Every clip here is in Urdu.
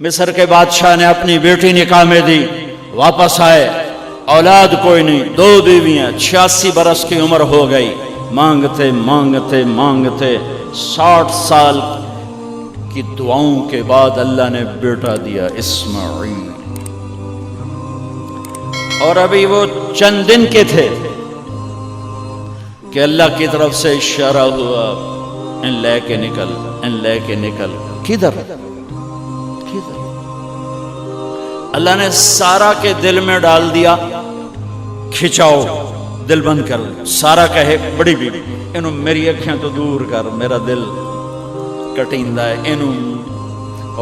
مصر کے بادشاہ نے اپنی بیٹی نکاح میں دی، واپس آئے، اولاد کوئی نہیں، 2 بیویاں، 86 برس کی عمر ہو گئی، مانگتے مانگتے مانگتے 60 سال کی دعاؤں کے بعد اللہ نے بیٹا دیا، اسماعیل۔ اور ابھی وہ چند دن کے تھے کہ اللہ کی طرف سے اشارہ ہوا، ان لے کے نکل، ان لے کے نکل۔ کدھر؟ اللہ نے سارا کے دل میں ڈال دیا، کھچاؤ، دل بند کر۔ سارا کہے بڑی بیوی، انہوں میری اکھیاں تو دور کر، میرا دل کٹیندہ ہے، انہوں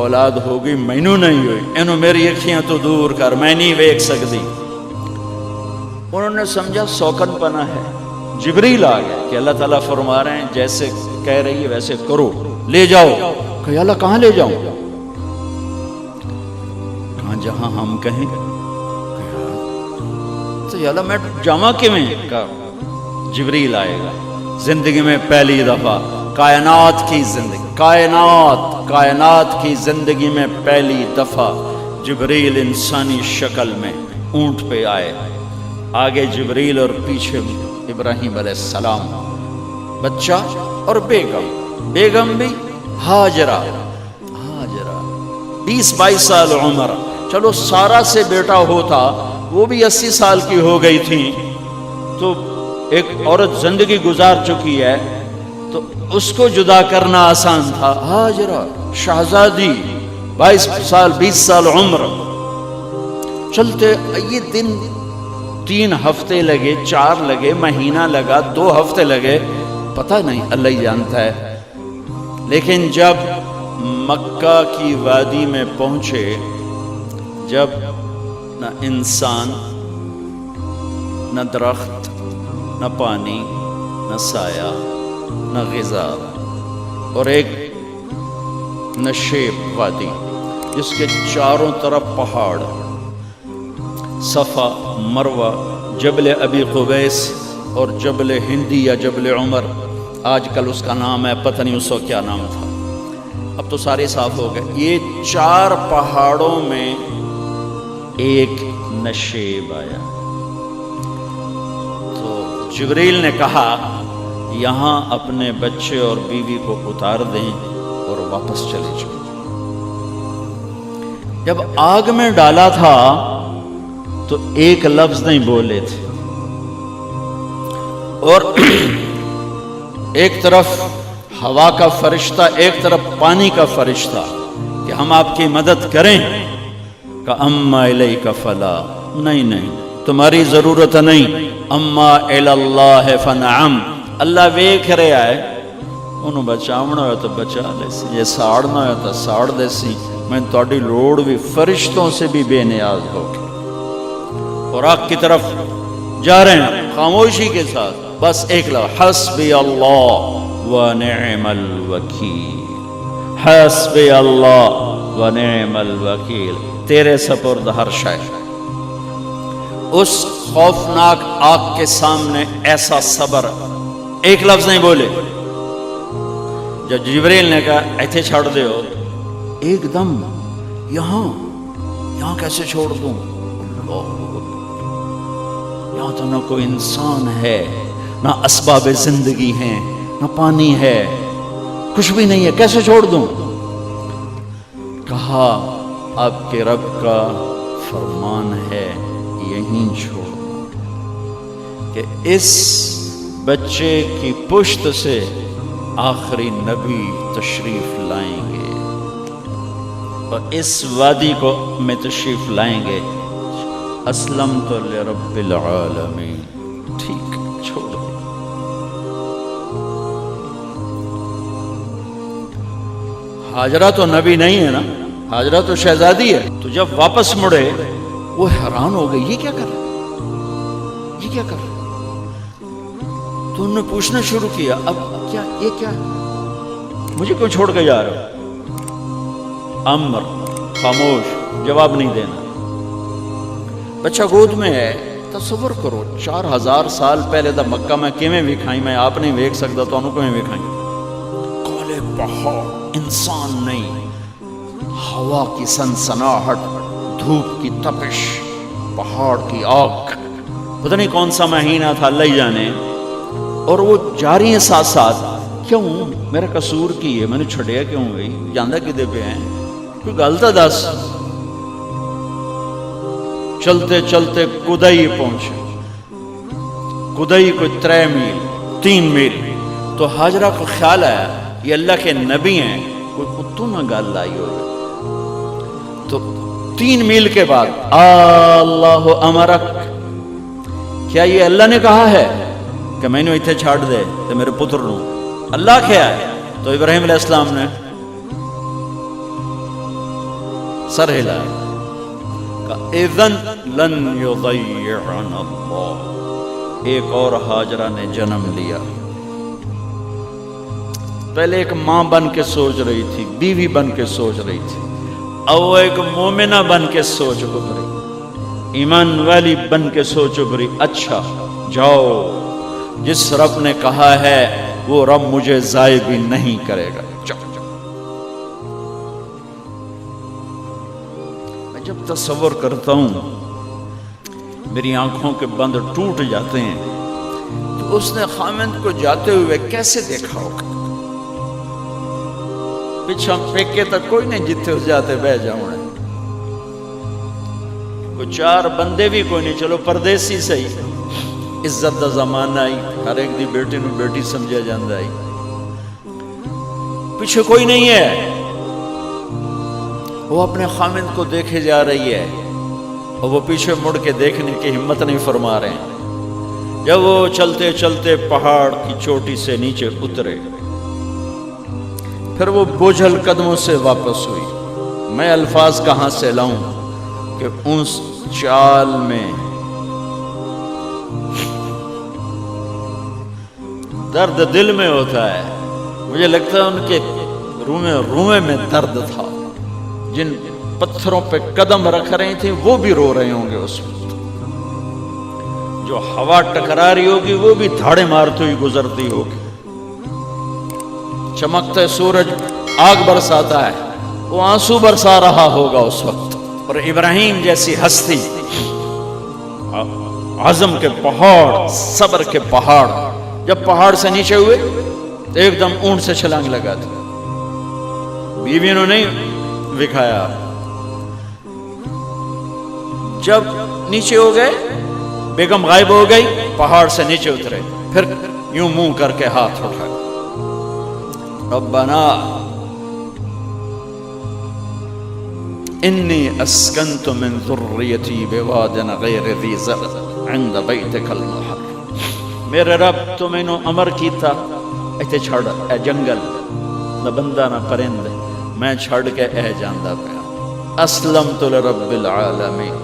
اولاد ہوگی مینوں نہیں ہوئی، انہوں میری اکھیاں تو دور کر، میں نہیں ویکھ سکتی۔ انہوں نے سمجھا سوکن پنا ہے۔ جبریل آ گیا کہ اللہ تعالیٰ فرما رہے ہیں جیسے کہہ رہی ہے ویسے کرو، لے جاؤ۔ کہ اللہ کہاں لے جاؤں؟ کہاں جہاں ہم کہیں۔ تو یا اللہ میں جامع کیویں؟ کہا جبریل آئے گا زندگی میں پہلی دفعہ، کائنات کی زندگی، کائنات کی زندگی میں پہلی دفعہ جبریل انسانی شکل میں اونٹ پہ آئے، آگے جبریل اور پیچھے ابراہیم علیہ السلام، بچہ اور بیگم بھی ہاجرہ 20-22 سال عمر۔ چلو سارا سے بیٹا ہوتا، وہ بھی 80 سال کی ہو گئی تھی، تو ایک عورت زندگی گزار چکی ہے تو اس کو جدا کرنا آسان تھا۔ ہاجرہ شہزادی 22 سال 20 سال عمر۔ چلتے یہ دن 3 ہفتے لگے، 4 لگے، مہینہ لگا، 2 ہفتے لگے، پتہ نہیں، اللہ ہی جانتا ہے۔ لیکن جب مکہ کی وادی میں پہنچے، جب نہ انسان، نہ درخت، نہ پانی، نہ سایہ، نہ غذا، اور ایک نشیب وادی جس کے چاروں طرف پہاڑ، صفا، مروہ، جبل ابی قبیس اور جبل ہندی یا جبل عمر، آج کل اس کا نام ہے، پتہ نہیں اس وقت کیا نام تھا، اب تو سارے صاف ہو گئے۔ یہ 4 پہاڑوں میں ایک نشیب آیا۔ تو جبریل نے کہا یہاں اپنے بچے اور بیوی کو اتار دیں اور واپس چلے جاؤ۔ جب آگ میں ڈالا تھا تو ایک لفظ نہیں بولے تھے، اور ایک طرف ہوا کا فرشتہ، ایک طرف پانی کا فرشتہ کہ ہم آپ کی مدد کریں، کہ اما الیک فلا، نہیں تمہاری ضرورت نہیں، اما الی اللہ فنعم، اللہ ویکھ رہا ہے، انہوں بچاونا ہویا تو بچا لے سی، یہ ساڑنا ہویا تو ساڑ دے سی، میں تہاڈی لوڑ بھی فرشتوں سے بھی بے نیاز ہو کے۔ اور آگ کی طرف جا رہے ہیں خاموشی کے ساتھ، بس ایک لفظ، حسبی اللہ ونعم الوکیل، حسبی اللہ ونعم الوکیل، تیرے سپرد ہر شے۔ اس خوفناک آگ کے سامنے ایسا صبر، ایک لفظ نہیں بولے۔ جب جبریل نے کہا ایتھے چھوڑ دے ہو، ایک دم یہاں کیسے چھوڑ دوں؟ یہاں تو نہ کوئی انسان ہے، نہ اسباب زندگی ہیں، نہ پانی ہے، کچھ بھی نہیں ہے، کیسے چھوڑ دوں؟ کہا آپ کے رب کا فرمان ہے یہیں چھوڑ کہ اس بچے کی پشت سے آخری نبی تشریف لائیں گے اور اس وادی کو میں تشریف لائیں گے۔ اسلمت لرب العالمین، ٹھیک چھوڑ دو۔ ہاجرہ تو نبی نہیں ہے نا، ہاجرہ تو شہزادی ہے۔ تو جب واپس مڑے وہ حیران ہو گئی، یہ کیا کر رہا، یہ کیا کر رہا؟ تو انہوں نے پوچھنا شروع کیا، اب کیا، یہ کیا ہے، مجھے کیوں چھوڑ کے جا رہا ہو؟ امر، خاموش، جواب نہیں دینا۔ بچہ گود میں ہے، تصور کرو 4000 سال پہلے دا مکہ میں کیویں وکھائی، میں آپ نہیں ویکھ سکتا تو انہوں کیویں وکھائی؟ کالے پہاڑ، انسان نہیں، ہوا کی سنسناہٹ، دھوپ کی تپش، پہاڑ کی آگ، پتہ نہیں کون سا مہینہ تھا اللہ ہی جانے، اور وہ جاری ہیں ساتھ ساتھ. کیوں میرا قصور کی ہے، میں نے چھڑیا کیوں گئی، جاندہ کدے پہ ہیں، کوئی غلطہ دس. چلتے چلتے کدئی پہنچے. کدئی کوئی 3 میل. تو ہاجرہ کو خیال آیا یہ اللہ کے نبی ہیں، کوئی کتوں نہ گال لائی ہوگی. تو 3 میل کے بعد اللہ امرک، کیا یہ اللہ نے کہا ہے کہ میں نے اتنے چھاڑ دے تو میرے پتر نو؟ اللہ کیا ہے؟ تو ابراہیم علیہ السلام نے سر ہلایا کہ اذن لن یضیعنا اللہ. ایک اور ہاجرہ نے جنم لیا. پہلے ایک ماں بن کے سوچ رہی تھی، بیوی بن کے سوچ رہی تھی، اب وہ ایک مومنہ بن کے سوچ ابھری، ایمان والی بن کے سوچ ابھری. اچھا جاؤ، جس رب نے کہا ہے وہ رب مجھے ضائع بھی نہیں کرے گا. میں جب تصور کرتا ہوں میری آنکھوں کے بند ٹوٹ جاتے ہیں کہ اس نے خامند کو جاتے ہوئے کیسے دیکھا ہوگا. پیچھا پیکے تک کوئی نہیں جتنے اس جاتے بہ جاؤں، کوئی 4 بندے بھی کوئی نہیں، چلو پردیسی صحیح، عزت دا زمانہ آئی، ہر ایک دی بیٹی نو بیٹی سمجھا جاندہ آئی، پیچھے کوئی نہیں ہے. وہ اپنے خامند کو دیکھے جا رہی ہے اور وہ پیچھے مڑ کے دیکھنے کی ہمت نہیں فرما رہے ہیں. جب وہ چلتے چلتے پہاڑ کی چوٹی سے نیچے اترے، پھر وہ بوجھل قدموں سے واپس ہوئی. میں الفاظ کہاں سے لاؤں کہ اس چال میں درد دل میں ہوتا ہے. مجھے لگتا ہے ان کے روئے میں درد تھا. جن پتھروں پہ قدم رکھ رہی تھی وہ بھی رو رہے ہوں گے اس وقت. جو ہوا ٹکرا رہی ہوگی وہ بھی دھاڑے مارتی ہوئی گزرتی ہوگی. چمکتے سورج آگ برساتا ہے، وہ آنسو برسا رہا ہوگا اس وقت. اور ابراہیم جیسی ہستی، عزم کے پہاڑ، صبر کے پہاڑ، جب پہاڑ سے نیچے ہوئے تو ایک دم اونٹ سے چھلانگ لگا دی. بیوی نے نہیں دکھایا. جب نیچے ہو گئے، بیگم غائب ہو گئی، پہاڑ سے نیچے اترے، پھر یوں منہ کر کے ہاتھ اٹھا، ربنا انی اسکنت من ذریتی بواد غیر ذی زرع عند بیتک المحرم. میرے رب تو میں نے امر کیتا ایتھے چھڑ اے جنگل، نہ بندہ نہ پرند، میں چھڑ کے اے جاندہ پیا. اسلمت لرب العالمین.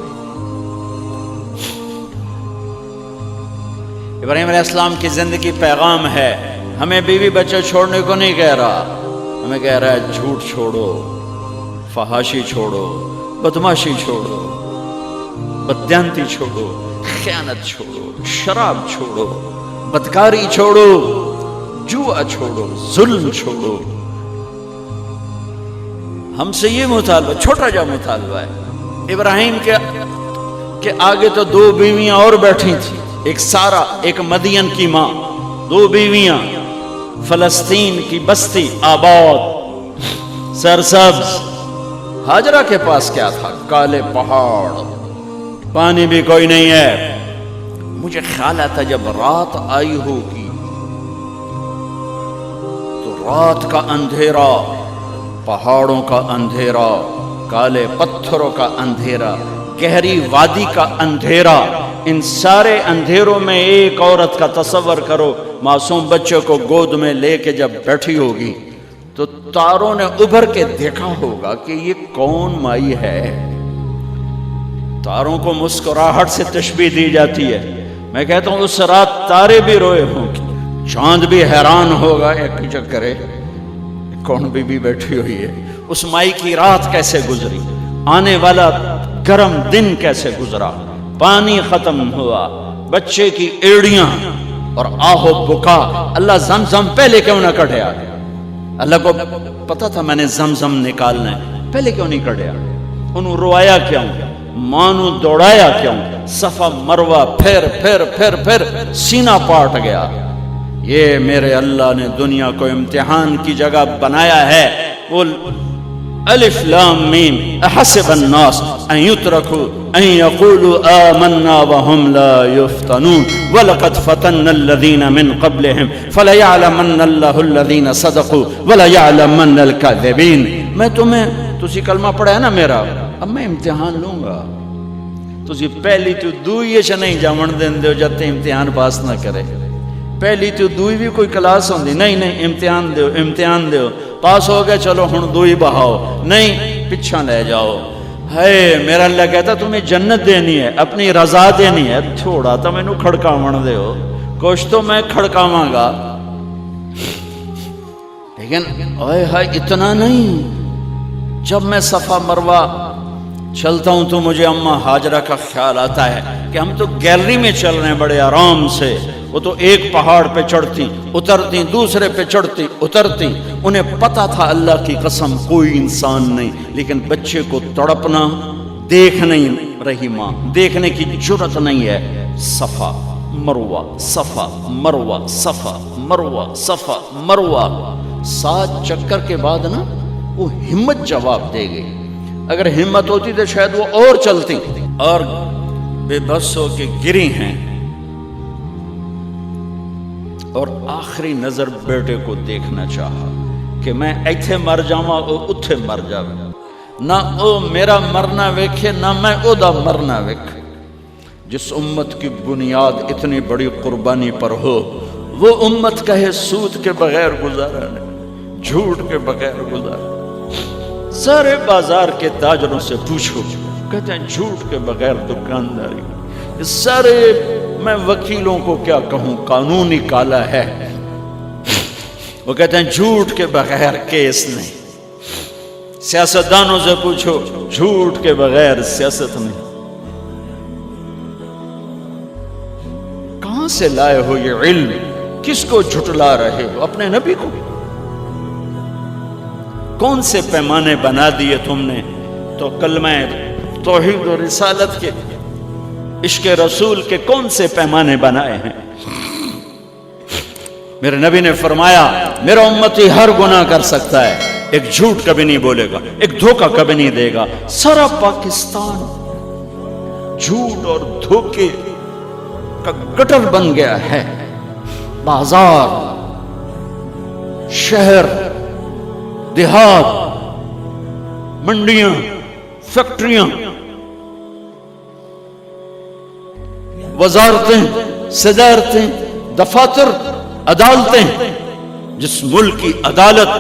ابراہیم علیہ السلام کی زندگی پیغام ہے. ہمیں بیوی بچے چھوڑنے کو نہیں کہہ رہا، ہمیں کہہ رہا ہے جھوٹ چھوڑو، فحاشی چھوڑو، بدماشی چھوڑو، بددیانتی چھوڑو، خیانت چھوڑو، شراب چھوڑو، بدکاری چھوڑو، جوا چھوڑو، ظلم چھوڑو. ہم سے یہ مطالبہ، چھوٹا جا مطالبہ ہے. ابراہیم کے آگے تو 2 بیویاں اور بیٹھی تھیں، ایک سارا، ایک مدین کی ماں، 2 بیویاں. فلسطین کی بستی آباد، سرسبز. ہاجرہ کے پاس کیا تھا؟ کالے پہاڑ، پانی بھی کوئی نہیں ہے. مجھے خیال آتا جب رات آئی ہوگی تو رات کا اندھیرا، پہاڑوں کا اندھیرا، کالے پتھروں کا اندھیرا، گہری وادی کا اندھیرا، ان سارے اندھیروں میں ایک عورت کا تصور کرو، معصوم بچے کو گود میں لے کے جب بیٹھی ہوگی تو تاروں نے ابھر کے دیکھا ہوگا کہ یہ کون مائی ہے. تاروں کو مسکراہٹ سے تشبیہ دی جاتی ہے. میں کہتا ہوں اس رات تارے بھی روئے ہوں گے، چاند بھی حیران ہوگا، ایک چکرے کون بی بی بیٹھی ہوئی ہے. اس مائی کی رات کیسے گزری، آنے والا گرم دن کیسے گزرا، پانی ختم ہوا، بچے کی ایڑیاں اور آہو بکا. اللہ زمزم پہلے کیوں نہ کٹیا؟ اللہ کو پتا تھا میں نے زمزم نکالنا ہے. پہلے کیوں نہیں کڑیا؟ انہوں روایا کیوں؟ مانو دوڑایا کیوں؟ صفا مروہ پھر پھر پھر پھر سینہ پاٹ گیا۔ یہ میرے اللہ نے دنیا کو امتحان کی جگہ بنایا ہے۔ وہ الف لام میم احسب الناس ان يتركوا ان يقولوا آمنا وهم لا يفتنون ولقد فتنا الذين من قبلهم فليعلمن الله الذين صدقوا وليعلمن الكاذبين۔ میں تمہیں تسی کلمہ پڑھا ہے نا میرا، اب میں امتحان لوں گا۔ تسی پہلی تو دوئی چ نہیں جاون دین دیو جب تے امتحان پاس نہ کرے۔ پہلی تو دوئی بھی کوئی کلاس ہوندی نہیں، نہیں امتحان دیو امتحان دیو، پاس ہو گئے چلو ہن دوئی بہاؤ، نہیں پچھا لے جاؤ۔ ہے میرا اللہ کہتا تمہیں جنت دینی ہے، اپنی رضا دینی ہے، تھوڑا تو میں نو کھڑکاون دیو، کچھ تو میں کھڑکاواں گا، لیکن اوئے ہائے اتنا نہیں۔ جب میں صفا مروہ چلتا ہوں تو مجھے اماں ہاجرہ کا خیال آتا ہے کہ ہم تو گیلری میں چل رہے ہیں بڑے آرام سے، وہ تو ایک پہاڑ پہ چڑھتی اترتی، دوسرے پہ چڑھتی اترتی، انہیں پتا تھا اللہ کی قسم کوئی انسان نہیں، لیکن بچے کو تڑپنا دیکھ نہیں رہی ماں، دیکھنے کی جرت نہیں ہے۔ صفا مروہ صفا مروہ صفا مروہ صفا مروہ، 7 چکر کے بعد نا وہ ہمت جواب دے گئی۔ اگر ہمت ہوتی تو شاید وہ اور چلتی، اور بے بس ہو کے گری ہیں، اور آخری نظر بیٹے کو دیکھنا چاہا کہ میں ایتھے مر جاواں او اتھے مر جاوے، نہ او میرا مرنا ویکھے نہ میں او دا مرنا ویکھے۔ جس امت کی بنیاد اتنی بڑی قربانی پر ہو، وہ امت کہے سود کے بغیر گزارا نہیں، جھوٹ کے بغیر گزارا۔ سارے بازار کے تاجروں سے پوچھو، کہتے ہیں جھوٹ کے بغیر دکانداری۔ سارے میں وکیلوں کو کیا کہوں، قانون نکالا ہے، وہ کہتے ہیں جھوٹ کے بغیر کیس نہیں۔ سیاستدانوں سے پوچھو، جھوٹ کے بغیر سیاست نہیں۔ کہاں سے لائے ہو یہ علم؟ کس کو جھٹلا رہے ہو؟ اپنے نبی کو؟ کون سے پیمانے بنا دیے تم نے؟ تو کلمہ توحید و رسالت کے، عشق رسول کے کون سے پیمانے بنائے ہیں؟ میرے نبی نے فرمایا میرا امتی ہر گناہ کر سکتا ہے، ایک جھوٹ کبھی نہیں بولے گا، ایک دھوکہ کبھی نہیں دے گا۔ سارا پاکستان جھوٹ اور دھوکے کا گٹر بن گیا ہے۔ بازار، شہر، دیہات، منڈیاں، فیکٹریاں، وزارتیں، صدارتیں، دفاتر، عدالتیں، جس ملک کی عدالت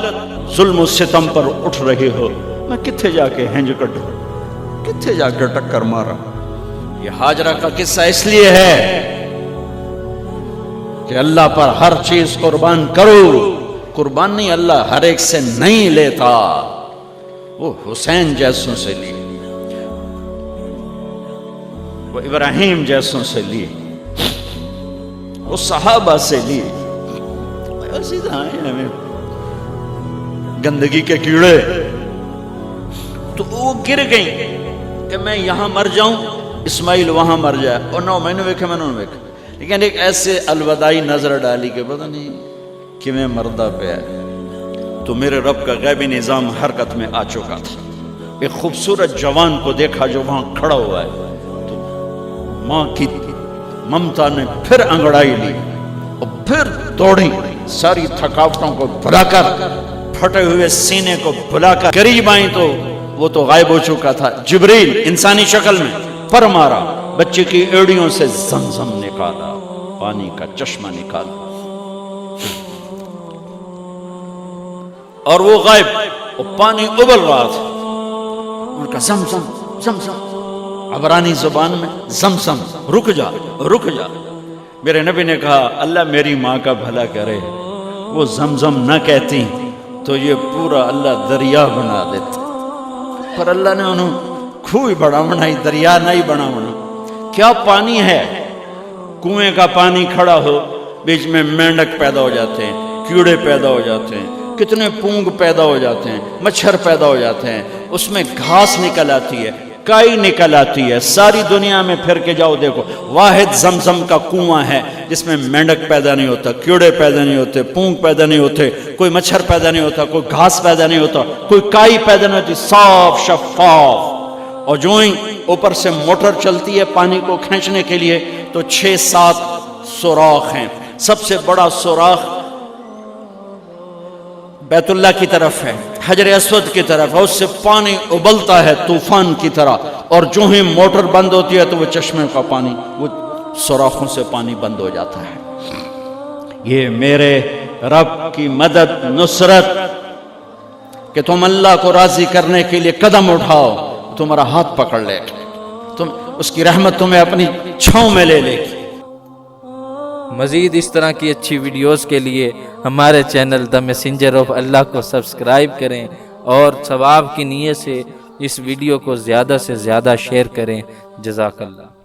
ظلم و ستم پر اٹھ رہی ہو، میں کتھے جا کے ہنج کٹوں، کتھے جا کے ٹکر مارا؟ یہ ہاجرہ کا قصہ اس لیے ہے کہ اللہ پر ہر چیز قربان کرو۔ قربان نہیں، اللہ ہر ایک سے نہیں لیتا، وہ حسین جیسوں سے لی، وہ ابراہیم جیسوں سے لی، وہ صحابہ سے لی۔ گندگی کے کیڑے تو وہ گر گئیں کہ میں یہاں مر جاؤں، اسماعیل وہاں مر جائے، اور نو میں نے ویکھے میں نے ویکھے، لیکن ایک ایسے الوداعی نظر ڈالی کہ پتہ نہیں کہ میں مردہ پہ ہے، تو میرے رب کا غیبی نظام حرکت میں آ چکا تھا۔ ایک خوبصورت جوان کو دیکھا جو وہاں کھڑا ہوا ہے، تو ماں کی ممتا نے پھر انگڑائی لی اور پھر دوڑی، ساری تھکاوٹوں کو بھلا کر، پھٹے ہوئے سینے کو بھلا کر قریب آئیں تو وہ تو غائب ہو چکا تھا۔ جبریل انسانی شکل میں پر مارا، بچے کی ایڑیوں سے زمزم نکالا، پانی کا چشمہ نکالا، اور وہ غائب، وہ پانی ابل رہا تھا۔ ان کا زمزم زمزم، عبرانی زبان میں زمزم، رک جا رک جا۔ میرے نبی نے کہا اللہ میری ماں کا بھلا کرے، وہ زمزم نہ کہتی تو یہ پورا اللہ دریا بنا دیتا، پر اللہ نے انہوں کھوئی بڑا بنائی، دریا نہیں بنا بنا۔ کیا پانی ہے؟ کنویں کا پانی کھڑا ہو، بیچ میں مینڈک پیدا ہو جاتے ہیں، کیڑے پیدا ہو جاتے ہیں، کتنے پونگ پیدا ہو جاتے ہیں، مچھر پیدا ہو جاتے ہیں، اس میں گھاس نکل آتی ہے، کائی نکل آتی ہے، ساری دنیا میں پھر کے جاؤ دیکھو، واحد زمزم کا کنواں ہے جس میں مینڈک پیدا نہیں ہوتا، کیڑے پیدا نہیں ہوتے، پونگ پیدا نہیں ہوتے، کوئی مچھر پیدا نہیں ہوتا، کوئی گھاس پیدا نہیں ہوتا، کوئی کائی پیدا نہیں ہوتی، صاف شفاف. اور جو ہی اوپر سے موٹر چلتی ہے پانی کو کھینچنے کے لیے تو 6-7 سوراخ ہیں. سب سے بڑا سوراخ بیت اللہ کی طرف ہے، حجر اسود کی طرف ہے، اس سے پانی ابلتا ہے طوفان کی طرح، اور جو ہی موٹر بند ہوتی ہے تو وہ چشمے کا پانی، وہ سوراخوں سے پانی بند ہو جاتا ہے. یہ میرے رب کی مدد، نصرت، کہ تم اللہ کو راضی کرنے کے لیے قدم اٹھاؤ، تمہارا ہاتھ پکڑ لے گا، تم اس کی رحمت تمہیں اپنی چھاؤں میں لے لے گی. مزید اس طرح کی اچھی ویڈیوز کے لیے ہمارے چینل دا میسنجر آف اللہ کو سبسکرائب کریں، اور ثواب کی نیت سے اس ویڈیو کو زیادہ سے زیادہ شیئر کریں. جزاک اللہ.